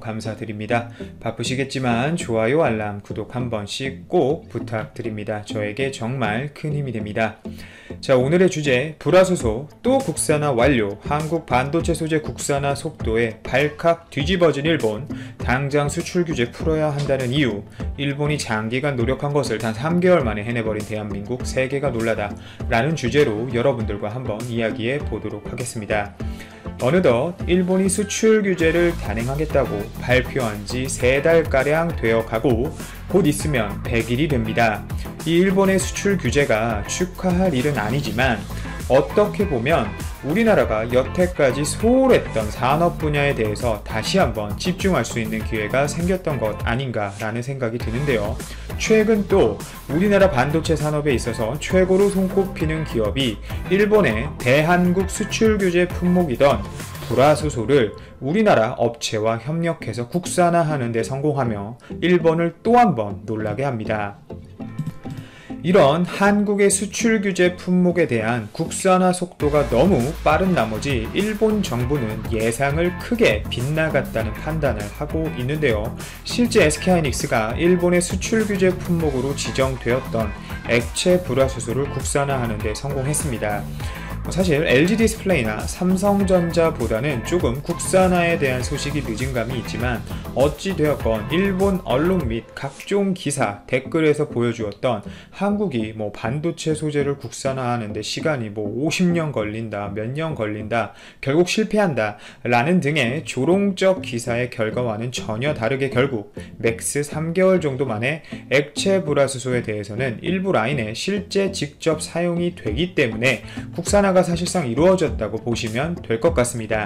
감사드립니다. 바쁘시겠지만 좋아요, 알람, 구독 한 번씩 꼭 부탁드립니다. 저에게 정말 큰 힘이 됩니다. 자, 오늘의 주제, 불화수소 또 국산화 완료, 한국 반도체 소재 국산화 속도에 발칵 뒤집어진 일본, 당장 수출 규제 풀어야 한다는 이유, 일본이 장기간 노력한 것을 단 3개월 만에 해내버린 대한민국, 세계가 놀라다 라는 주제로 여러분들과 한번 이야기해 보도록 하겠습니다. 어느덧 일본이 수출 규제를 단행하겠다고 발표한 지 3달가량 되어가고 곧 있으면 100일이 됩니다. 이 일본의 수출 규제가 축하할 일은 아니지만 어떻게 보면 우리나라가 여태까지 소홀했던 산업 분야에 대해서 다시 한번 집중할 수 있는 기회가 생겼던 것 아닌가라는 생각이 드는데요. 최근 또 우리나라 반도체 산업에 있어서 최고로 손꼽히는 기업이 일본의 대한국 수출 규제 품목이던 불화수소를 우리나라 업체와 협력해서 국산화하는 데 성공하며 일본을 또 한 번 놀라게 합니다. 이런 한국의 수출 규제 품목에 대한 국산화 속도가 너무 빠른 나머지 일본 정부는 예상을 크게 빗나갔다는 판단을 하고 있는데요. 실제 SK하이닉스가 일본의 수출 규제 품목으로 지정되었던 액체 불화수소를 국산화하는 데 성공했습니다. 사실 LG디스플레이나 삼성전자보다는 조금 국산화에 대한 소식이 늦은 감이 있지만 어찌되었건 일본 언론 및 각종 기사, 댓글에서 보여주었던 한국이 반도체 소재를 국산화하는데 시간이 50년 걸린다, 몇 년 걸린다, 결국 실패한다 라는 등의 조롱적 기사의 결과와는 전혀 다르게 결국 맥스 3개월 정도 만에 액체 불화수소에 대해서는 일부 라인에 실제 직접 사용이 되기 때문에 국산화가 사실상 이루어졌다고 보시면 될 것 같습니다.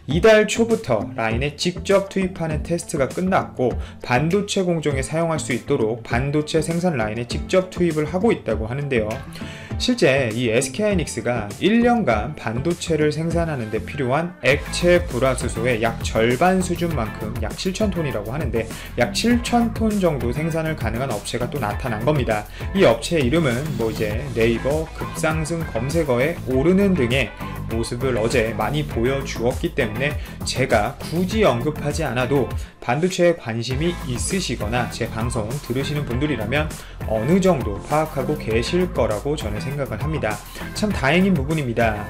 이달 초부터 라인에 직접 투입하는 테스트가 끝났고 반도체 공정에 사용할 수 있도록 반도체 생산 라인에 직접 투입을 하고 있다고 하는데요. 실제 이 SK하이닉스가 1년간 반도체를 생산하는 데 필요한 액체 불화수소의 약 절반 수준만큼 약 7,000톤이라고 하는데 약 7,000톤 정도 생산을 가능한 업체가 또 나타난 겁니다. 이 업체의 이름은 이제 네이버 급상승 검색어에 오르는 등의 모습을 어제 많이 보여주었기 때문에 제가 굳이 언급하지 않아도 반도체에 관심이 있으시거나 제 방송 들으시는 분들이라면 어느 정도 파악하고 계실 거라고 저는 생각을 합니다. 참 다행인 부분입니다.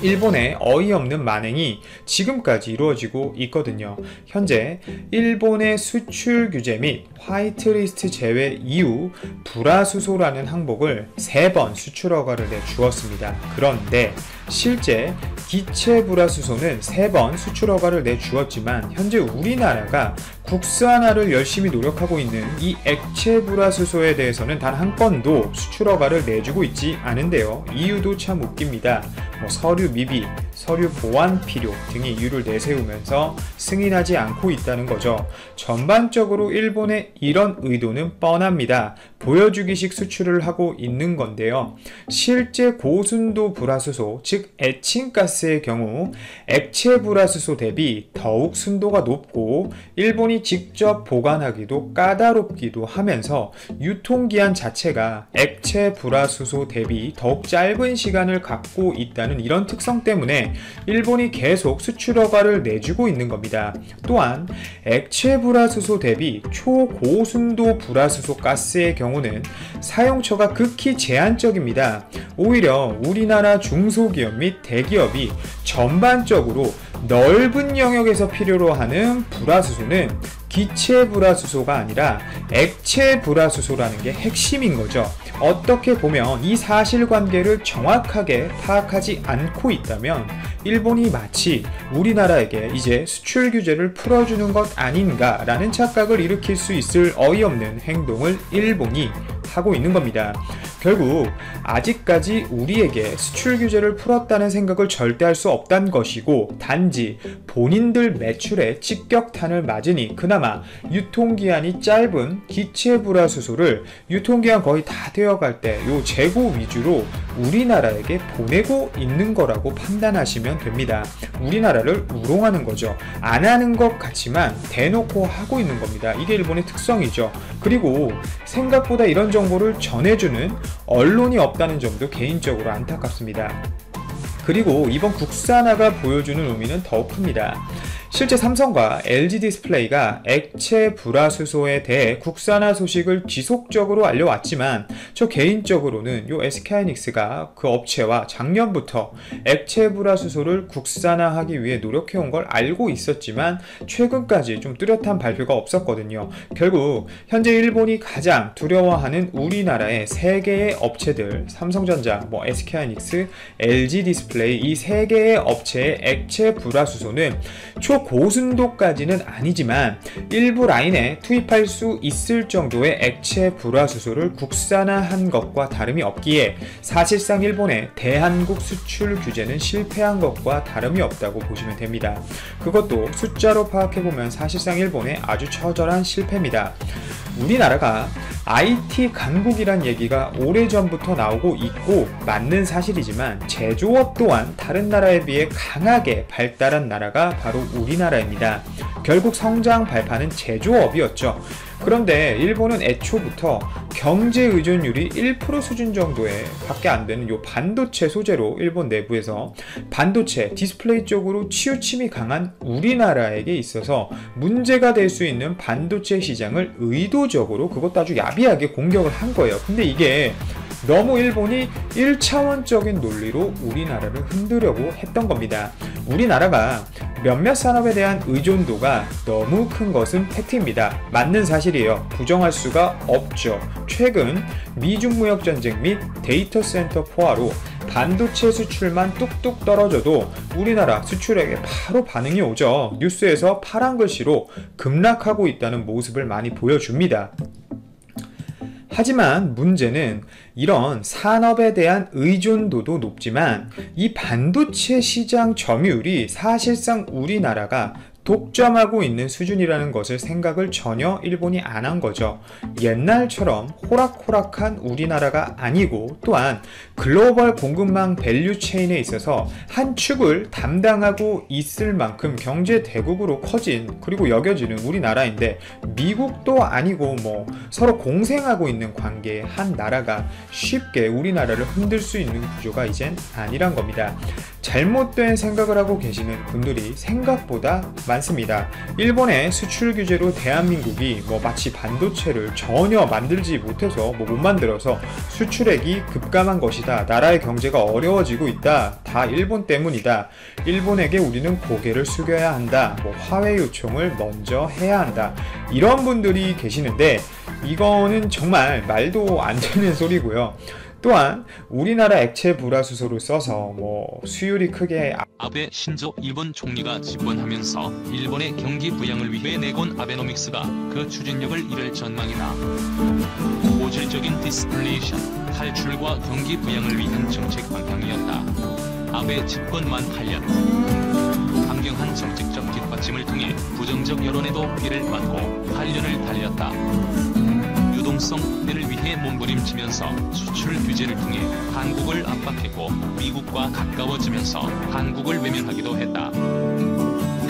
일본의 어이없는 만행이 지금까지 이루어지고 있거든요. 현재 일본의 수출 규제 및 화이트리스트 제외 이후 불화수소라는 항목을 3번 수출 허가를 내주었습니다. 그런데 실제 기체 불화수소는 3번 수출 허가를 내주었지만 현재 우리나라가 국산화를 열심히 노력하고 있는 이 액체 불화수소에 대해서는 단 한 건도 수출 허가를 내주고 있지 않은데요. 이유도 참 웃깁니다. 서류 미비, 서류 보완 필요 등의 이유를 내세우면서 승인하지 않고 있다는 거죠. 전반적으로 일본의 이런 의도는 뻔합니다. 보여주기식 수출을 하고 있는 건데요. 실제 고순도 불화수소, 즉 에칭가스의 경우 액체 불화수소 대비 더욱 순도가 높고 일본이 직접 보관하기도 까다롭기도 하면서 유통기한 자체가 액체 불화수소 대비 더욱 짧은 시간을 갖고 있다는 이런 특성 때문에 일본이 계속 수출 허가를 내주고 있는 겁니다. 또한 액체 불화수소 대비 초고순도 불화수소 가스의 경우는 사용처가 극히 제한적입니다. 오히려 우리나라 중소기업 및 대기업이 전반적으로 넓은 영역에서 필요로 하는 불화수소는 기체 불화수소가 아니라 액체 불화수소라는 게 핵심인 거죠. 어떻게 보면 이 사실관계를 정확하게 파악하지 않고 있다면 일본이 마치 우리나라에게 이제 수출 규제를 풀어주는 것 아닌가 라는 착각을 일으킬 수 있을 어이없는 행동을 일본이 하고 있는 겁니다. 결국 아직까지 우리에게 수출 규제를 풀었다는 생각을 절대 할 수 없다는 것이고 단지 본인들 매출에 직격탄을 맞으니 그나마 유통기한이 짧은 기체 불화수소를 유통기한 거의 다 되어갈 때 요 재고 위주로 우리나라에게 보내고 있는 거라고 판단하시면 됩니다. 우리나라를 우롱하는 거죠. 안 하는 것 같지만 대놓고 하고 있는 겁니다. 이게 일본의 특성이죠. 그리고 생각보다 이런 정보를 전해주는 언론이 없다는 점도 개인적으로 안타깝습니다. 그리고 이번 국산화가 보여주는 의미는 더욱 큽니다. 실제 삼성과 LG 디스플레이가 액체 불화수소에 대해 국산화 소식을 지속적으로 알려왔지만 저 개인적으로는 요 SK하이닉스가 그 업체와 작년부터 액체 불화수소를 국산화하기 위해 노력해온 걸 알고 있었지만 최근까지 좀 뚜렷한 발표가 없었거든요. 결국 현재 일본이 가장 두려워하는 우리나라의 3개의 업체들, 삼성전자, SK하이닉스, LG 디스플레이 이 3개의 업체의 액체 불화수소는 초고순도까지는 아니지만 일부 라인에 투입할 수 있을 정도의 액체 불화수소를 국산화한 것과 다름이 없기에 사실상 일본의 대한국 수출 규제는 실패한 것과 다름이 없다고 보시면 됩니다. 그것도 숫자로 파악해보면 사실상 일본의 아주 처절한 실패입니다. 우리나라가 IT 강국이란 얘기가 오래전부터 나오고 있고 맞는 사실이지만 제조업 또한 다른 나라에 비해 강하게 발달한 나라가 바로 우리나라입니다. 결국 성장 발판은 제조업이었죠. 그런데 일본은 애초부터 경제 의존율이 1% 수준 정도에 밖에 안 되는 요 반도체 소재로 일본 내부에서 반도체, 디스플레이 쪽으로 치우침이 강한 우리나라에게 있어서 문제가 될 수 있는 반도체 시장을 의도적으로 그것도 아주 야비하게 공격을 한 거예요. 근데 이게 너무 일본이 1차원적인 논리로 우리나라를 흔들려고 했던 겁니다. 우리나라가 몇몇 산업에 대한 의존도가 너무 큰 것은 팩트입니다. 맞는 사실이에요. 부정할 수가 없죠. 최근 미중 무역 전쟁 및 데이터 센터 포화로 반도체 수출만 뚝뚝 떨어져도 우리나라 수출액에 바로 반응이 오죠. 뉴스에서 파란 글씨로 급락하고 있다는 모습을 많이 보여줍니다. 하지만 문제는 이런 산업에 대한 의존도도 높지만 이 반도체 시장 점유율이 사실상 우리나라가 독점하고 있는 수준이라는 것을 생각을 전혀 일본이 안 한 거죠. 옛날처럼 호락호락한 우리나라가 아니고 또한 글로벌 공급망 밸류 체인에 있어서 한 축을 담당하고 있을 만큼 경제 대국으로 커진 그리고 여겨지는 우리나라인데 미국도 아니고 서로 공생하고 있는 관계의 한 나라가 쉽게 우리나라를 흔들 수 있는 구조가 이젠 아니란 겁니다. 잘못된 생각을 하고 계시는 분들이 생각보다 많습니다. 일본의 수출 규제로 대한민국이 마치 반도체를 전혀 만들지 못해서 못 만들어서 수출액이 급감한 것이다. 나라의 경제가 어려워지고 있다. 다 일본 때문이다. 일본에게 우리는 고개를 숙여야 한다. 화해 요청을 먼저 해야 한다. 이런 분들이 계시는데 이거는 정말 말도 안 되는 소리고요. 또한 우리나라 액체 불화수소를 써서 수율이 크게 아베 신조 일본 총리가 집권하면서 일본의 경기 부양을 위해 내건 아베노믹스가 그 추진력을 잃을 전망이다. 고질적인 디스플레이션, 탈출과 경기 부양을 위한 정책 방향이었다. 아베 집권 만 8년. 강경한 정책적 뒷받침을 통해 부정적 여론에도 피해를 받고 8년을 달렸다. 유동성 확대를 위해 몸부림치면서 수출 규제를 통해 한국을 압박했고 미국과 가까워지면서 한국을 외면하기도 했다.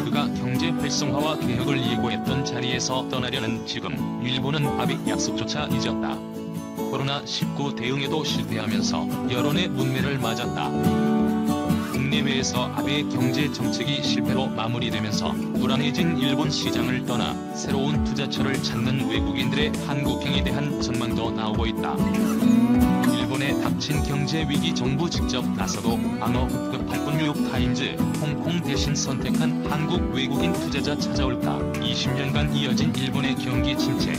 그가 경제 활성화와 개혁을 예고했던 자리에서 떠나려는 지금 일본은 아베 약속조차 잊었다. 코로나19 대응에도 실패하면서 여론의 문매를 맞았다. 국내외에서 아베의 경제 정책이 실패로 마무리되면서 불안해진 일본 시장을 떠나 새로운 투자처를 찾는 외국인들의 한국행에 대한 전망도 나오고 있다. 일본의 닥친 경제 위기 정부 직접 나서도 방어 급급할 뉴욕타임즈, 홍콩 대신 선택한 한국 외국인 투자자 찾아올까? 20년간 이어진 일본의 경기 침체.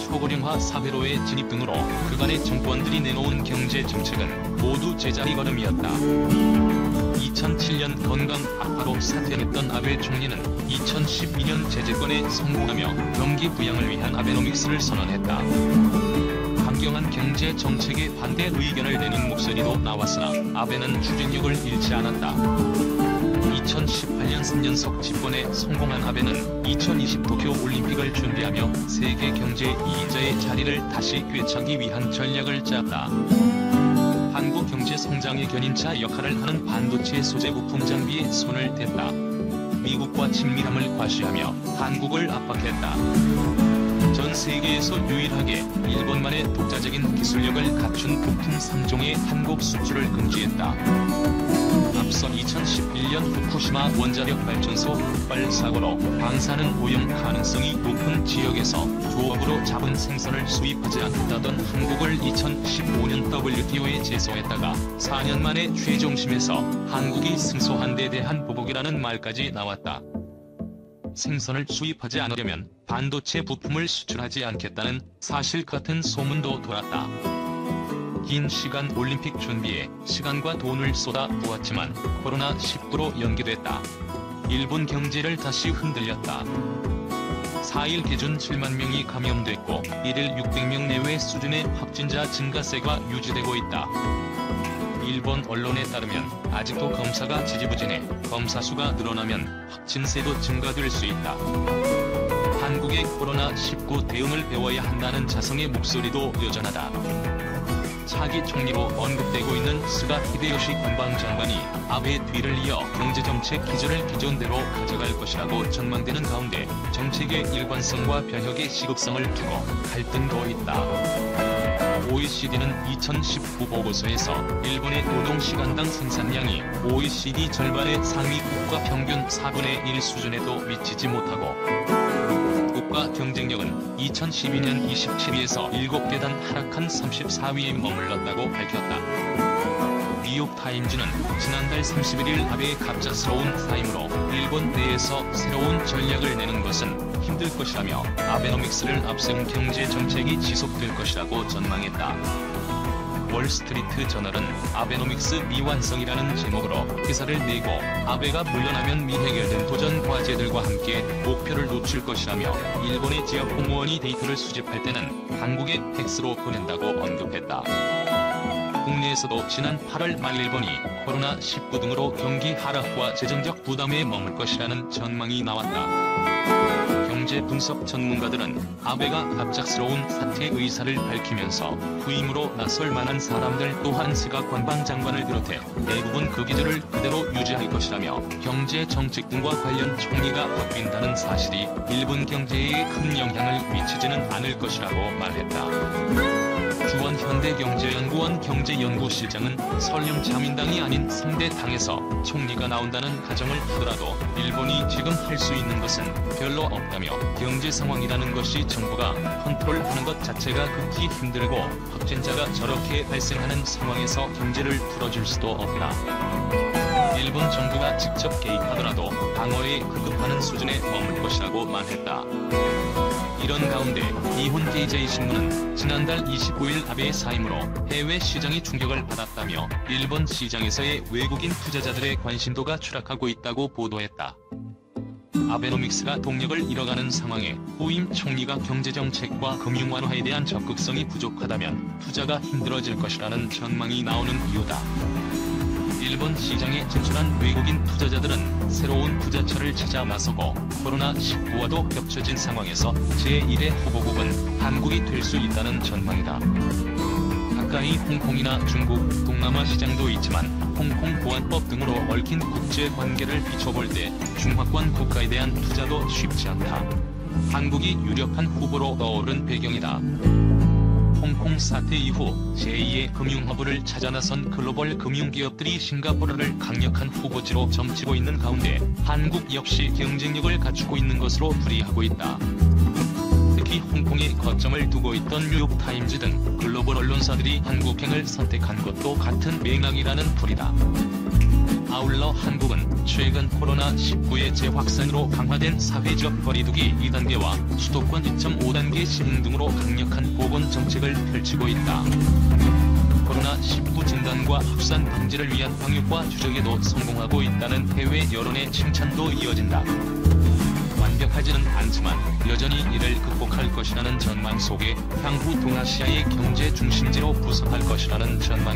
초고령화 사회로의 진입 등으로 그간의 정권들이 내놓은 경제 정책은 모두 제자리 걸음이었다. 2007년 건강 악화로 사퇴했던 아베 총리는 2012년 재집권에 성공하며 경기 부양을 위한 아베노믹스를 선언했다. 강경한 경제 정책에 반대 의견을 내는 목소리도 나왔으나 아베는 추진력을 잃지 않았다. 2018년 3년석 집권에 성공한 아베는 2020 도쿄 올림픽을 준비하며 세계 경제 2인자의 자리를 다시 되찾기 위한 전략을 짰다. 한국 경제 성장의 견인차 역할을 하는 반도체 소재 부품 장비에 손을 댔다. 미국과 친밀함을 과시하며 한국을 압박했다. 전 세계에서 유일하게 일본만의 독자적인 기술력을 갖춘 부품 3종의 한국 수출을 금지했다. 앞서 2011년 후쿠시마 원자력 발전소 폭발 사고로 방사능 오염 가능성이 높은 지역에서 조업으로 잡은 생선을 수입하지 않겠다던 한국을 2015년 WTO에 제소했다가 4년 만에 최종심에서 한국이 승소한 데 대한 보복이라는 말까지 나왔다. 생선을 수입하지 않으려면 반도체 부품을 수출하지 않겠다는 사실 같은 소문도 돌았다. 긴 시간 올림픽 준비에 시간과 돈을 쏟아 부었지만 코로나19로 연기됐다. 일본 경제를 다시 흔들렸다. 4일 기준 7만 명이 감염됐고 1일 600명 내외 수준의 확진자 증가세가 유지되고 있다. 일본 언론에 따르면 아직도 검사가 지지부진해 검사 수가 늘어나면 확진세도 증가될 수 있다. 한국의 코로나19 대응을 배워야 한다는 자성의 목소리도 여전하다. 차기 총리로 언급되고 있는 스가 히데요시 관방장관이 아베 뒤를 이어 경제정책 기조를 기존대로 가져갈 것이라고 전망되는 가운데 정책의 일관성과 변혁의 시급성을 두고 갈등도 있다. OECD는 2019 보고서에서 일본의 노동시간당 생산량이 OECD 절반의 상위 국가 평균 4분의 1 수준에도 미치지 못하고 국가 경쟁력은 2012년 27위에서 7계단 하락한 34위에 머물렀다고 밝혔다. 뉴욕타임즈는 지난달 31일 아베의 갑작스러운 사임으로 일본 내에서 새로운 전략을 내는 것은 힘들 것이라며 아베노믹스를 앞세운 경제 정책이 지속될 것이라고 전망했다. 월스트리트 저널은 아베노믹스 미완성이라는 제목으로 기사를 내고 아베가 물러나면 미해결된 도전 과제들과 함께 목표를 놓칠 것이라며 일본의 지역 공무원이 데이터를 수집할 때는 한국에 팩스로 보낸다고 언급했다. 국내에서도 지난 8월 말 일본이 코로나19 등으로 경기 하락과 재정적 부담에 머물 것이라는 전망이 나왔다. 경제 분석 전문가들은 아베가 갑작스러운 사퇴 의사를 밝히면서 후임으로 나설 만한 사람들 또한 스가 관방장관을 비롯해 대부분 그 기조를 그대로 유지할 것이라며 경제 정책 등과 관련 총리가 바뀐다는 사실이 일본 경제에 큰 영향을 미치지는 않을 것이라고 말했다. 주원 현대경제연구원 경제연구실장은 설령 자민당이 아닌 상대 당에서 총리가 나온다는 가정을 하더라도 일본이 지금 할 수 있는 것은 별로 없다며 경제 상황이라는 것이 정부가 컨트롤하는 것 자체가 극히 힘들고 확진자가 저렇게 발생하는 상황에서 경제를 풀어줄 수도 없다. 일본 정부가 직접 개입하더라도 방어에 급급하는 수준에 머물 것이라고 말했다. 이런 가운데 니혼 케이제이 신문은 지난달 29일 아베의 사임으로 해외 시장이 충격을 받았다며 일본 시장에서의 외국인 투자자들의 관심도가 추락하고 있다고 보도했다. 아베노믹스가 동력을 잃어가는 상황에 후임 총리가 경제정책과 금융 완화에 대한 적극성이 부족하다면 투자가 힘들어질 것이라는 전망이 나오는 이유다. 일본 시장에 진출한 외국인 투자자들은 새로운 투자처를 찾아 나서고 코로나19와도 겹쳐진 상황에서 제1의 후보국은 한국이 될 수 있다는 전망이다. 가까이 홍콩이나 중국, 동남아 시장도 있지만 홍콩 보안법 등으로 얽힌 국제관계를 비춰볼 때 중화권 국가에 대한 투자도 쉽지 않다. 한국이 유력한 후보로 떠오른 배경이다. 홍콩 사태 이후 제2의 금융허브를 찾아 나선 글로벌 금융기업들이 싱가포르를 강력한 후보지로 점치고 있는 가운데 한국 역시 경쟁력을 갖추고 있는 것으로 풀이하고 있다. 특히 홍콩에 거점을 두고 있던 뉴욕타임즈 등 글로벌 언론사들이 한국행을 선택한 것도 같은 맥락이라는 풀이다. 아울러 한국은 최근 코로나19의 재확산으로 강화된 사회적 거리두기 2단계와 수도권 2.5단계 시행 등으로 강력한 보건 정책을 펼치고 있다. 코로나19 진단과 확산 방지를 위한 방역과 추적에도 성공하고 있다는 해외 여론의 칭찬도 이어진다. 완벽하지는 않지만 여전히 이를 극복할 것이라는 전망 속에 향후 동아시아의 경제 중심지로 부상할 것이라는 전망